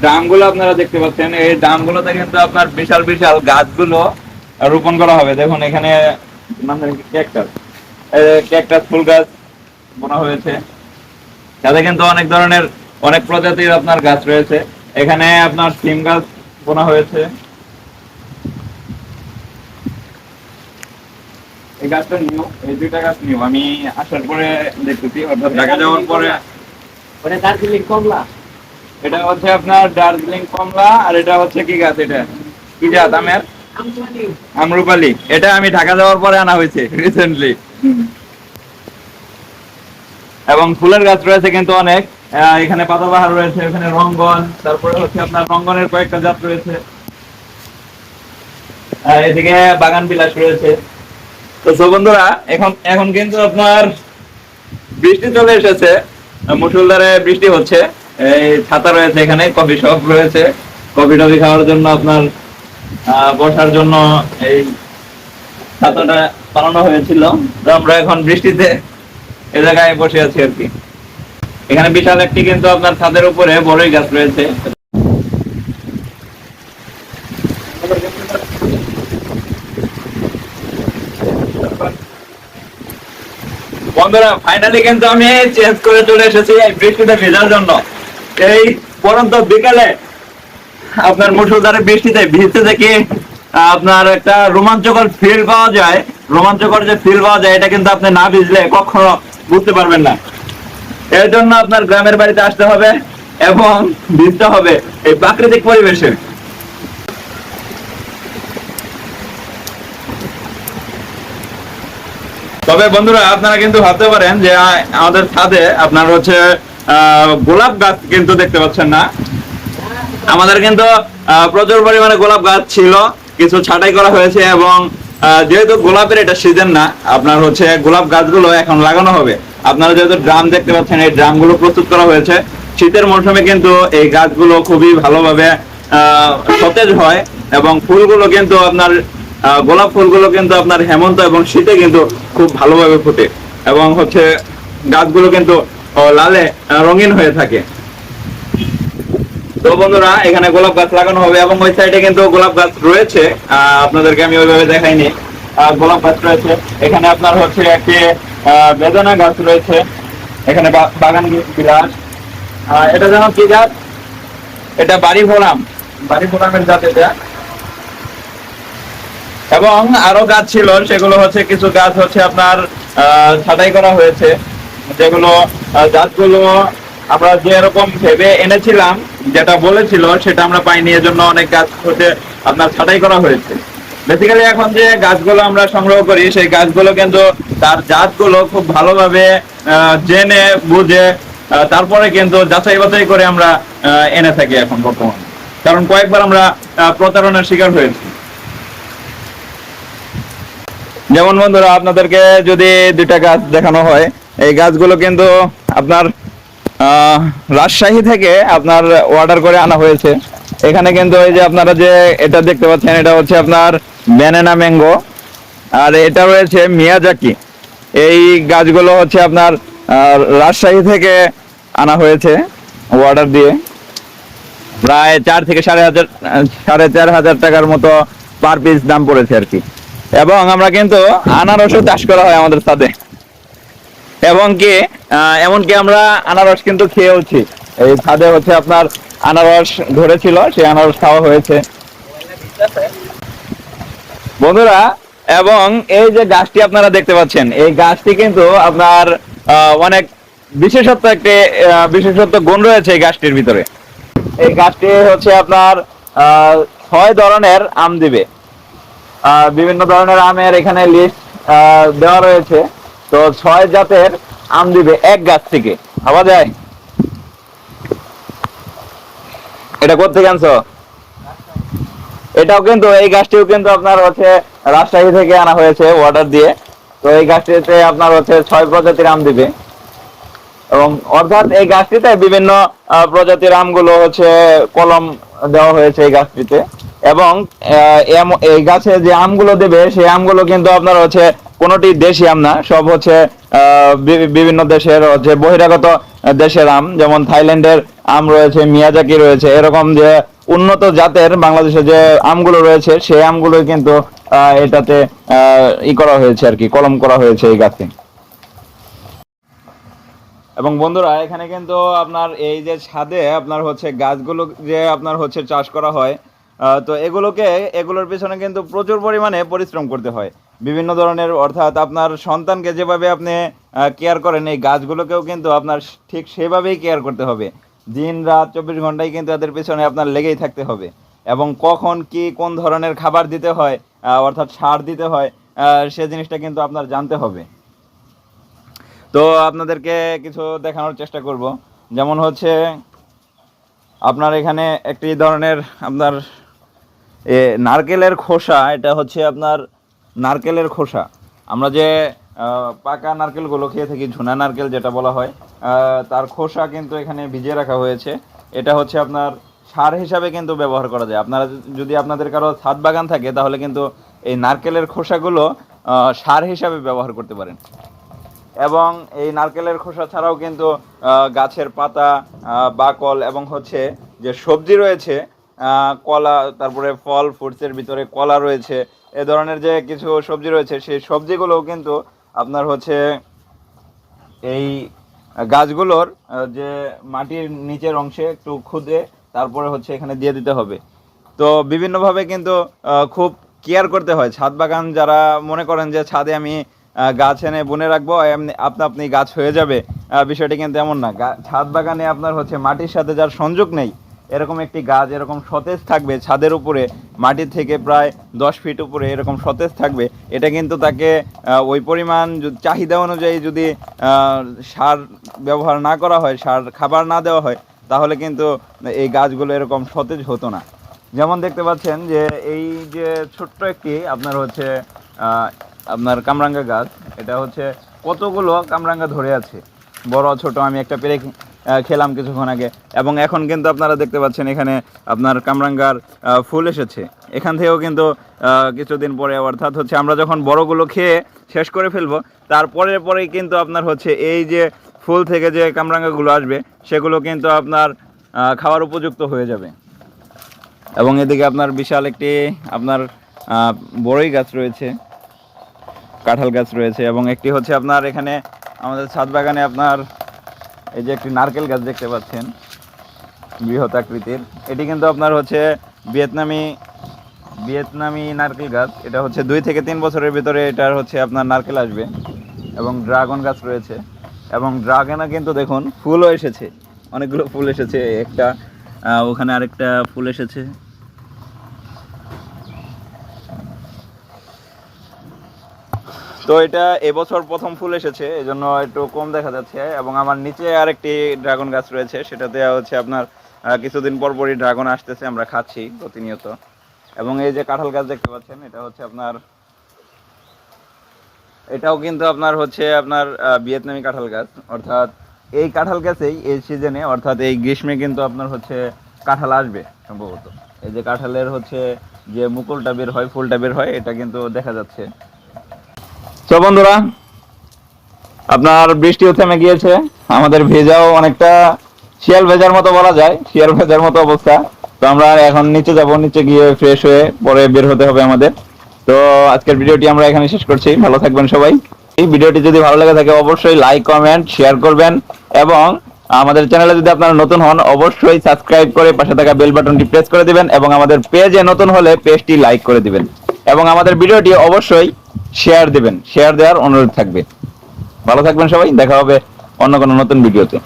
ড্রামগুলো আপনারা দেখতে পাচ্ছেন, এই ড্রামগুলোতে কিন্তু আপনার বিশাল বিশাল গাছগুলো রোপণ করা হবে। দেখুন এখানে মানে ক্যাকটাস, ক্যাকটাস ফুল গাছ বোনা হয়েছে। সাথে কিন্তু অনেক ধরনের অনেক প্রজাতির আপনার গাছ রয়েছে। এখানে আপনার সিম গাছ বোনা হয়েছে। এই গাছটা নিউ, এই দুইটা গাছ নিউ, আমি আসার পরে দেখতেছি, অর্থাৎ ঢাকা যাওয়ার পরে। ওটা দার্জিলিং কমলা। এটা হচ্ছে আপনার দার্জিলিং কমলা, আর এটা হচ্ছে কি গাছ, এটা কি জাত আমের? আমরুপালি। এটা আমি ঢাকা যাওয়ার পরে আনা হয়েছে রিসেন্টলি। এবং ফুলের গাছ রয়েছে কিন্তু অনেক। এখানে পাতাবাহার রয়েছে, এখানে রঙ্গন, তারপরে হচ্ছে আপনার রঙ্গনের কয়েকটা জাত রয়েছে। এদিকে বাগান বিলাস রয়েছে। তো বন্ধুরা, এখন এখন কিন্তু আপনার বৃষ্টি চলে এসেছে, মুষলধারে বৃষ্টি হচ্ছে। এই ছাতা রয়েছে, এখানে কফি শপ রয়েছে, কফি টফি খাওয়ার জন্য আপনার বসার জন্য এই ছাতাটা বানানো হয়েছিল। তো আমরা এখন বৃষ্টিতে এ জায়গায় বসে আছি আর কি। এখানে বিশাল একটি কিন্তু আপনার ছাদের উপরে বড়ই গাছ রয়েছে। বন্ধুরা, ফাইনালি কিন্তু আমি চেঞ্জ করে চলে এসেছি এই বৃষ্টিতে ভেজার জন্য। এই পরন্ত বিকালে আপনার মুষলধারে বৃষ্টিতে ভিজতে থেকে আপনার একটা রোমাঞ্চকর ফিল পাওয়া যায়। রোমাঞ্চকর যে ফিল পাওয়া যায়, এটা কিন্তু আপনি না ভিজলে কখনো বুঝতে পারবেন না। এর জন্য আপনার গ্রামের বাড়িতে আসতে হবে এবং ভিজতে হবে এই প্রাকৃতিক পরিবেশে। তবে বন্ধুরা, আপনারা কিন্তু ভাবতে পারেন যে আমাদের ছাদে আপনার হচ্ছে গোলাপ গাছ কিন্তু দেখতে পাচ্ছেন না। আমাদের কিন্তু প্রচুর পরিমাণে গোলাপ গাছ ছিল, কিছু ছাঁটাই করা হয়েছে। এবং যেহেতু গোলাপের এটা সিজন না, আপনার হচ্ছে গোলাপ গাছগুলো এখন লাগানো হবে। আপনারা যেহেতু ড্রাম দেখতে পাচ্ছেন, এই ড্রামগুলো প্রস্তুত করা হয়েছে। শীতের মৌসুমে কিন্তু এই গাছগুলো খুবই ভালোভাবে সতেজ হয় এবং ফুলগুলো কিন্তু আপনার গোলাপ ফুলগুলো কিন্তু আপনার হেমন্ত এবং শীতে কিন্তু খুব ভালোভাবে ফোটে এবং হচ্ছে গাছগুলো কিন্তু লালে রঙিন হয়ে থাকে। তো বন্ধুরা, এখানে গোলাপ গাছ লাগানো হবে এবং ওই সাইডে কিন্তু গোলাপ গাছ রয়েছে, আপনাদেরকে আমি ওইভাবে দেখাইনি। গোলাপ গাছ রয়েছে এখানে, আপনার হচ্ছে একটি বেদানা গাছ রয়েছে এখানে, বাগান বিলাস। এটা যেন কি গাছ, এটা বাড়ি ভোলাম, বাড়ি ভোলামের জাত এটা। এবং আরো গাছ ছিল, সেগুলো হচ্ছে কিছু গাছ হচ্ছে আপনার ছাঁটাই করা হয়েছে, যেগুলো গাছগুলো আমরা যেরকম ভেবে এনেছিলাম, যেটা বলেছিল সেটা আমরা পাইনি, এজন্য অনেক গাছ হচ্ছে আপনার ছাঁটাই করা হয়েছে। বেসিক্যালি এখন যে গাছগুলো আমরা সংগ্রহ করি, সেই গাছগুলো কিন্তু তার জাতগুলো খুব ভালোভাবে জেনে বুঝে তারপরে কিন্তু যাচাই বাছাই করে আমরা এনে থাকি এখন বর্তমানে। কারণ কয়েকবার আমরা প্রতারণার শিকার হয়েছি। যেমন বন্ধুরা, আপনাদেরকে যদি দুইটা গাছ দেখানো হয়, এই গাছগুলো কিন্তু আপনার রাজশাহী থেকে আপনার অর্ডার করে আনা হয়েছে। এখানে কিন্তু এই যে আপনারা যে এটা দেখতে পাচ্ছেন, এটা হচ্ছে আপনার ব্যানানা ম্যাঙ্গো, আর এটা রয়েছে মিয়াজাকি। এই গাছগুলো হচ্ছে আপনার রাজশাহী থেকে আনা হয়েছে অর্ডার দিয়ে। প্রায় 4 থেকে 4,500 টাকার মতো পার পিস দাম পড়েছে আর কি। এবং আমরা কিন্তু আনারসও চাষ করা হয় আমাদের ছাদে, এবং কি এমনকি আমরা আনারস কিন্তু খেয়েওছি। এই ছাদে হচ্ছে আপনার আনারস ধরেছিল, সেই আনারস খাওয়া হয়েছে বন্ধুরা। এবং এই যে গাছটি আপনারা দেখতে পাচ্ছেন, এই গাছটি কিন্তু আপনার অনেক বিশেষত্ব গুণ রয়েছে এই গাছটির ভিতরে। এই গাছটি হচ্ছে আপনার 6 ধরনের আম দিবে। বিভিন্ন ধরনের আমের এখানে লিস্ট দেওয়া রয়েছে। তো 6 জাতের আম দিবে এক গাছ থেকে। ভাবা যায়? এটা কোথেকে আনছো? এটাও কিন্তু, এই গাছটিও কিন্তু আপনার হচ্ছে রাজশাহী থেকে আনা হয়েছে অর্ডার দিয়ে। তো এই গাছটিতে আপনার হচ্ছে 6 প্রজাতির আম দিবে, এবং অর্থাৎ এই গাছটিতে বিভিন্ন প্রজাতির আমগুলো হচ্ছে কলম দেওয়া হয়েছে এই গাছটিতে। এবং এই গাছে যে আমগুলো দেবে, সেই আমগুলো কিন্তু আপনার হচ্ছে কোনোটি দেশি আম না, সব হচ্ছে বিভিন্ন দেশের যে বহিরাগত দেশের আম, যেমন থাইল্যান্ডের আম রয়েছে, মিয়াজাকি রয়েছে, এরকম যে উন্নত জাতের বাংলাদেশে যে আমগুলো রয়েছে সেই আমগুলো কিন্তু এটাতে করা হয়েছে আর কি, কলম করা হয়েছে এই গাছে। এবং বন্ধুরা এখানে কিন্তু আপনার এই যে ছাদে আপনার হচ্ছে গাছগুলো যে আপনার হচ্ছে চাষ করা হয়, তো এগুলোর পিছনে কিন্তু প্রচুর পরিমাণে পরিশ্রম করতে হয় বিভিন্ন ধরনের, অর্থাৎ আপনার সন্তানকে যেভাবে আপনি কেয়ার করেন এই গাছগুলোকেও কিন্তু আপনার ঠিক সেভাবেই কেয়ার করতে হবে। দিন রাত 24 ঘন্টায় কিন্তু এদের পিছনে আপনার লেগেই থাকতে হবে, এবং কখন কি কোন ধরনের খাবার দিতে হয়, অর্থাৎ সার দিতে হয়, সে জিনিসটা কিন্তু আপনার জানতে হবে। তো আপনাদেরকে কিছু দেখানোর চেষ্টা করব। যেমন হচ্ছে আপনার এখানে একটি ধরনের আপনার নারকেলের খোসা, এটা হচ্ছে আপনার নারকেলের খোসা। আমরা যে পাকা নারকেলগুলো খেয়ে থাকি, ঝুনা নারকেল যেটা বলা হয়, তার খোসা কিন্তু এখানে ভিজিয়ে রাখা হয়েছে। এটা হচ্ছে আপনার সার হিসাবে কিন্তু ব্যবহার করা যায়। আপনারা যদি আপনাদের কারো ছাদ বাগান থাকে তাহলে কিন্তু এই নারকেলের খোসাগুলো সার হিসাবে ব্যবহার করতে পারেন। এবং এই নারকেলের খোসা ছাড়াও কিন্তু গাছের পাতা, বাকল এবং হচ্ছে যে সবজি রয়েছে, কলা, তারপরে ফল ফ্রুটসের ভিতরে কলা রয়েছে, এ ধরনের যে কিছু সবজি রয়েছে সেই সবজিগুলোও কিন্তু আপনার হচ্ছে এই গাছগুলোর যে মাটির নিচের অংশে একটু খুদে তারপরে হচ্ছে এখানে দিয়ে দিতে হবে। তো বিভিন্নভাবে কিন্তু খুব কেয়ার করতে হয়। ছাদ বাগান যারা মনে করেন যে ছাদে আমি গাছ এনে বুনে রাখবো এমনি আপনি গাছ হয়ে যাবে, বিষয়টি কিন্তু এমন না। ছাদ বাগানে আপনার হচ্ছে মাটির সাথে যার সংযোগ নেই, এরকম একটি গাছ এরকম সতেজ থাকবে ছাদের উপরে, মাটির থেকে প্রায় 10 ফিট উপরে এরকম সতেজ থাকবে, এটা কিন্তু তাকে ওই পরিমাণ চাহিদা অনুযায়ী যদি সার ব্যবহার না করা হয়, সার খাবার না দেওয়া হয়, তাহলে কিন্তু এই গাছগুলো এরকম সতেজ হতো না। যেমন দেখতে পাচ্ছেন যে এই যে ছোট্ট একটি আপনার হচ্ছে আপনার কামরাঙ্গা গাছ, এটা হচ্ছে কতগুলো কামরাঙ্গা ধরে আছে, বড় ছোট। আমি একটা পেরে খেলাম কিছুক্ষণ আগে, এবং এখন কিন্তু আপনারা দেখতে পাচ্ছেন এখানে আপনার কামরাঙ্গার ফুল এসেছে। এখান থেকেও কিন্তু কিছুদিন পরে, অর্থাৎ হচ্ছে আমরা যখন বড়গুলো খেয়ে শেষ করে ফেলবো, পরেই কিন্তু আপনার হচ্ছে এই যে ফুল থেকে যে কামরাঙ্গাগুলো আসবে সেগুলো কিন্তু আপনার খাওয়ার উপযুক্ত হয়ে যাবে। এবং এদিকে আপনার বিশাল একটি আপনার বড়ই গাছ রয়েছে, কাঁঠাল গাছ রয়েছে, এবং একটি হচ্ছে আপনার এখানে আমাদের ছাদ বাগানে আপনার এই যে একটি নারকেল গাছ দেখতে পাচ্ছেন বৃহৎ আকৃতির। এটি কিন্তু আপনার হচ্ছে ভিয়েতনামি নারকেল গাছ। এটা হচ্ছে 2 থেকে 3 বছরের ভিতরে এটার হচ্ছে আপনার নারকেল আসবে। এবং ড্রাগন গাছ রয়েছে, এবং ড্রাগনে কিন্তু দেখুন ফুলও এসেছে, অনেকগুলো ফুল এসেছে। একটা ওখানে আরেকটা ফুল এসেছে। তো এটা এবছর প্রথম ফুল এসেছে, এজন্য একটু কম দেখা যাচ্ছে। এবং আমার নিচে আরেকটি ড্রাগন গাছ রয়েছে, সেটাতে হচ্ছে আপনার কিছুদিন পরই ড্রাগন আসতেছে, আমরা খাচ্ছি প্রতিনিয়ত। এবং এই যে কাঁঠাল গাছ দেখতে পাচ্ছেন, এটা হচ্ছে আপনার, এটাও কিন্তু আপনার হচ্ছে আপনার ভিয়েতনামি কাঁঠাল গাছ। অর্থাৎ এই কাঁঠাল গাছেই এই সিজনে, অর্থাৎ এই গ্রীষ্মে কিন্তু আপনার হচ্ছে কাঁঠাল আসবে সম্ভবত। এই যে কাঁঠালের হচ্ছে যে মুকুলটা বের হয়, ফুলটা বের হয়, এটা কিন্তু দেখা যাচ্ছে। তো বন্ধুরা, আপনার বৃষ্টিও থেমে গিয়েছে, আমাদের ভেজাও অনেকটা শিয়াল ভেজার মতো বলা যায়, শিয়াল ভেজার মতো অবস্থা। তো আমরা এখন নিচে যাব, নিচে গিয়ে ফ্রেশ হয়ে পরে বের হতে হবে আমাদের। তো আজকের ভিডিওটি আমরা এখানে শেষ করছি। ভালো থাকবেন সবাই। এই ভিডিওটি যদি ভালো লেগে থাকে অবশ্যই লাইক, কমেন্ট, শেয়ার করবেন, এবং আমাদের চ্যানেলে যদি আপনারা নতুন হন অবশ্যই সাবস্ক্রাইব করে পাশে থাকা বেল বাটনটি প্রেস করে দিবেন, এবং আমাদের পেজে নতুন হলে পেজটি লাইক করে দিবেন, এবং আমাদের ভিডিওটি অবশ্যই শেয়ার দিবেন, শেয়ার দেওয়ার অনুরোধ থাকবে। ভালো থাকবেন সবাই, দেখা হবে অন্য কোনো নতুন ভিডিওতে।